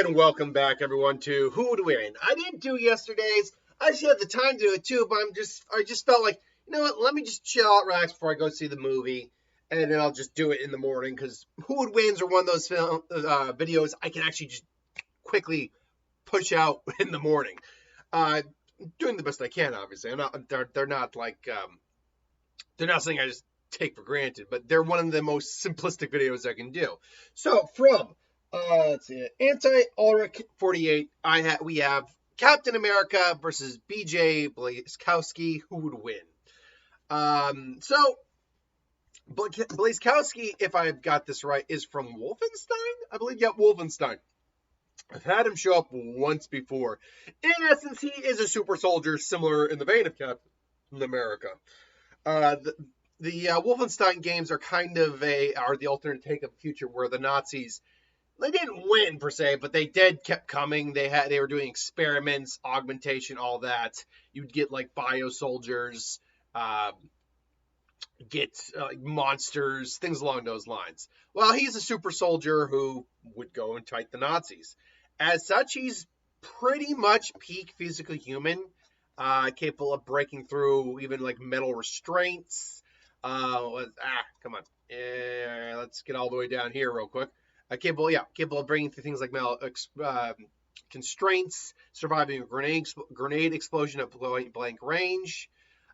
And welcome back, everyone, to Who Would Win. I didn't do yesterday's. I actually had the time to do it too, but I just felt like, you know what? Let me just chill out, relax before I go see the movie, and then I'll just do it in the morning. Because Who Would Wins are one of those videos I can actually just quickly push out in the morning. Doing the best I can, obviously. They're not like they're not something I just take for granted, but they're one of the most simplistic videos I can do. So from let's see, Anti-Ulrich 48, we have Captain America versus BJ Blazkowicz. Who would win? So Blazkowicz, if I've got this right, is from Wolfenstein, I believe. Yeah, Wolfenstein. I've had him show up once before. In essence, he is a super soldier, similar in the vein of Captain America. The Wolfenstein games are kind of are the alternate take of the future where the Nazis, they didn't win per se, but they kept coming. They were doing experiments, augmentation, all that. You'd get like bio soldiers, get monsters, things along those lines. Well, he's a super soldier who would go and fight the Nazis. As such, he's pretty much peak physical human, capable of breaking through even like metal restraints. Come on. Let's get all the way down here real quick. Capable of bringing through things like metal constraints, surviving a grenade explosion at blank range.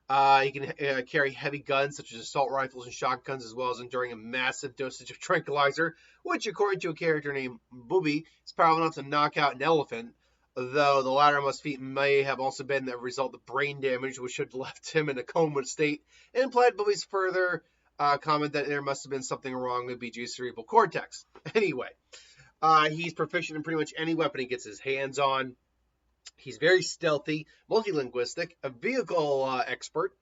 He can carry heavy guns such as assault rifles and shotguns, as well as enduring a massive dosage of tranquilizer, which, according to a character named Booby, is powerful enough to knock out an elephant. Though the latter feat may have also been the result of brain damage, which should have left him in a coma state, and implied Bobby's further comment that there must have been something wrong with BJ's cerebral cortex. Anyway, he's proficient in pretty much any weapon he gets his hands on. He's very stealthy, multilinguistic, a vehicle expert,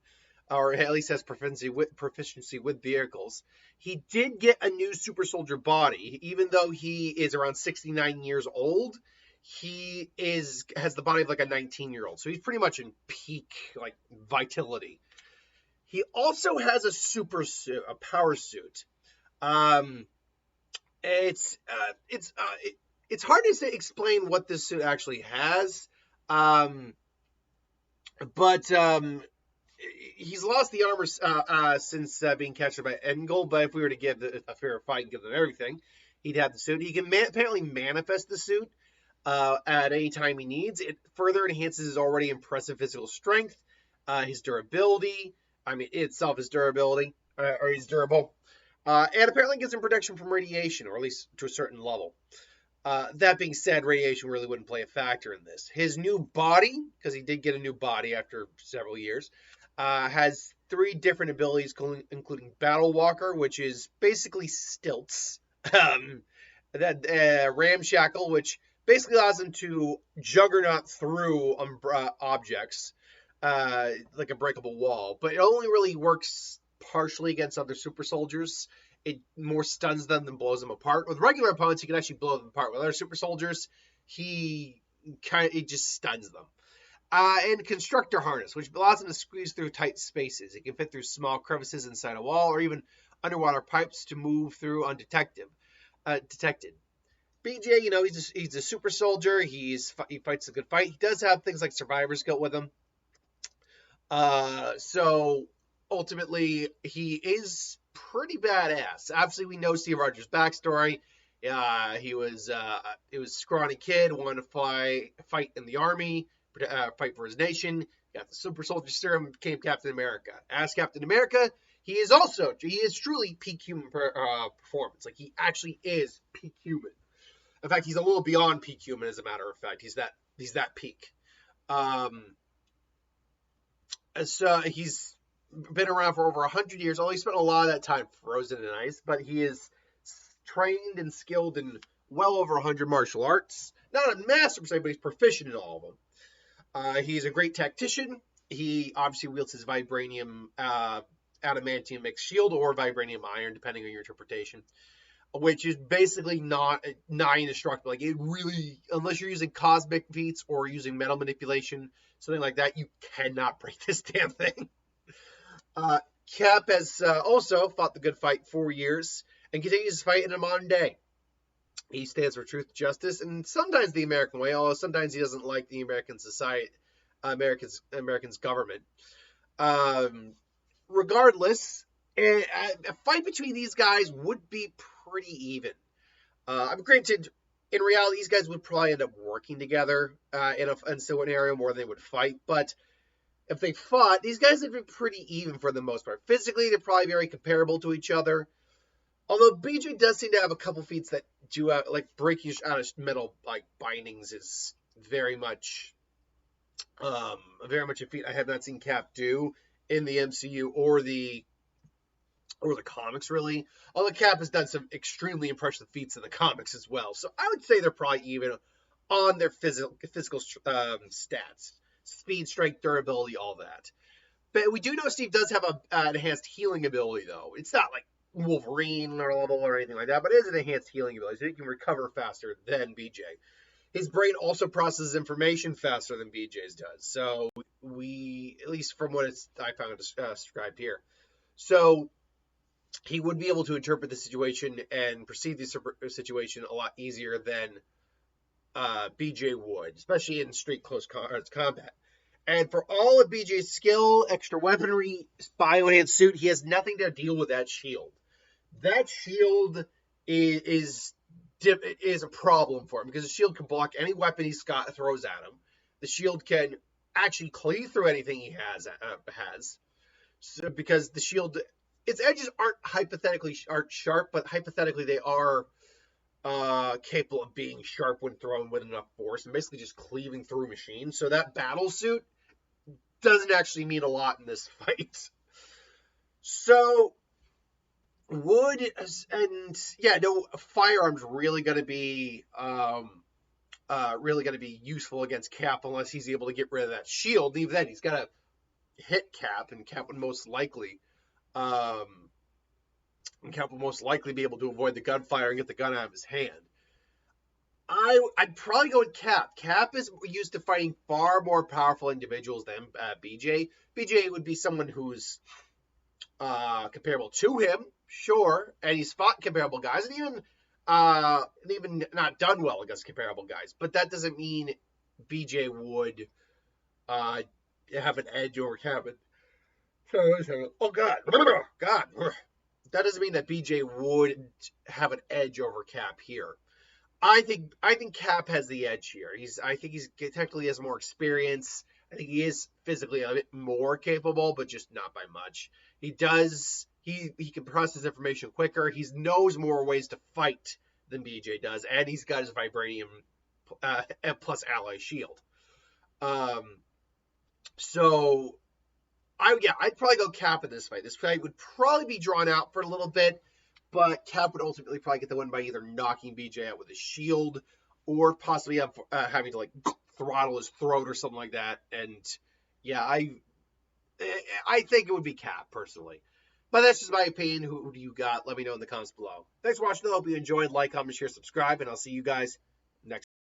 or at least has proficiency with vehicles. He did get a new super soldier body, even though he is around 69 years old. He has the body of like a 19-year-old, so he's pretty much in peak like vitality. He also has a super suit, a power suit. It's hard to explain what this suit actually has, but he's lost the armor since being captured by Engel. But if we were to give a fair fight and give them everything, he'd have the suit. He can apparently manifest the suit at any time he needs. It further enhances his already impressive physical strength, his durability. I mean, itself is durability, or he's durable. And apparently gives him protection from radiation, or at least to a certain level. That being said, radiation really wouldn't play a factor in this. His new body, because he did get a new body after several years, has 3 different abilities, including Battle Walker, which is basically stilts. Ramshackle, which basically allows him to juggernaut through objects, like a breakable wall. But it only really works partially against other super soldiers. It more stuns them than blows them apart. With regular opponents, he can actually blow them apart. With other super soldiers, he just stuns them. And Constructor Harness, which allows him to squeeze through tight spaces. It can fit through small crevices inside a wall or even underwater pipes to move through detected. BJ, he's a super soldier. He fights a good fight. He does have things like survivor's guilt with him. So ultimately, he is pretty badass. Obviously, we know Steve Rogers' backstory. He was a scrawny kid, wanted to fight in the army, fight for his nation. Got the super soldier serum, became Captain America. As Captain America, he is truly peak human performance. Like, he actually is peak human. In fact, he's a little beyond peak human, as a matter of fact. He's that peak. So he's been around for over 100 years. Although he spent a lot of that time frozen in ice, but he is trained and skilled in well over 100 martial arts. Not a master per se, but he's proficient in all of them. He's a great tactician. He obviously wields his vibranium adamantium mixed shield or vibranium iron, depending on your interpretation, which is basically nigh indestructible. Like, it really, unless you're using cosmic feats or using metal manipulation, something like that, you cannot break this damn thing. Cap has also fought the good fight 4 years and continues to fight in the modern day. He stands for truth, justice, and sometimes the American way, although sometimes he doesn't like the American society, Americans government. Um, Regardless, a fight between these guys would be pretty even. I'm granted, in reality, these guys would probably end up working together in a scenario more than they would fight. But if they fought, these guys would be pretty even for the most part. Physically, they're probably very comparable to each other. Although BJ does seem to have a couple feats that do like breaking out of metal like bindings is very much a feat I have not seen Cap do in the MCU or the comics really. Although Cap has done some extremely impressive feats in the comics as well, so I would say they're probably even on their physical stats, speed, strength, durability, all that. But we do know Steve does have an enhanced healing ability, though. It's not like Wolverine level or anything like that, but it is an enhanced healing ability, so he can recover faster than BJ. His brain also processes information faster than BJ's does. So we, at least from what I found described here, so he would be able to interpret the situation and perceive the situation a lot easier than BJ would, especially in straight close combat. And for all of BJ's skill, extra weaponry, bio-enhanced suit, he has nothing to deal with that shield. That shield is a problem for him because the shield can block any weapon Scott throws at him. The shield can actually cleave through anything he has. So, because the shield, its edges aren't sharp, but hypothetically they are capable of being sharp when thrown with enough force and basically just cleaving through machines. So that battle suit doesn't actually mean a lot in this fight. So firearms really going to be useful against Cap unless he's able to get rid of that shield. Even then, he's got to hit Cap, and Cap would most likely be able to avoid the gunfire and get the gun out of his hand. I'd probably go with Cap. Cap is used to fighting far more powerful individuals than BJ. BJ would be someone who's comparable to him, sure, and he's fought comparable guys, and even not done well against comparable guys. But that doesn't mean BJ would have an edge over Cap. Oh God. That doesn't mean that BJ would have an edge over Cap here. I think Cap has the edge here. I think he's technically has more experience. I think he is physically a bit more capable, but just not by much. He can process information quicker. He knows more ways to fight than BJ does, and he's got his vibranium plus ally shield. So I'd probably go Cap in this fight. This fight would probably be drawn out for a little bit, but Cap would ultimately probably get the win by either knocking BJ out with his shield or possibly having to like throttle his throat or something like that. And yeah, I think it would be Cap personally. But that's just my opinion. Who do you got? Let me know in the comments below. Thanks for watching. I hope you enjoyed. Like, comment, share, subscribe, and I'll see you guys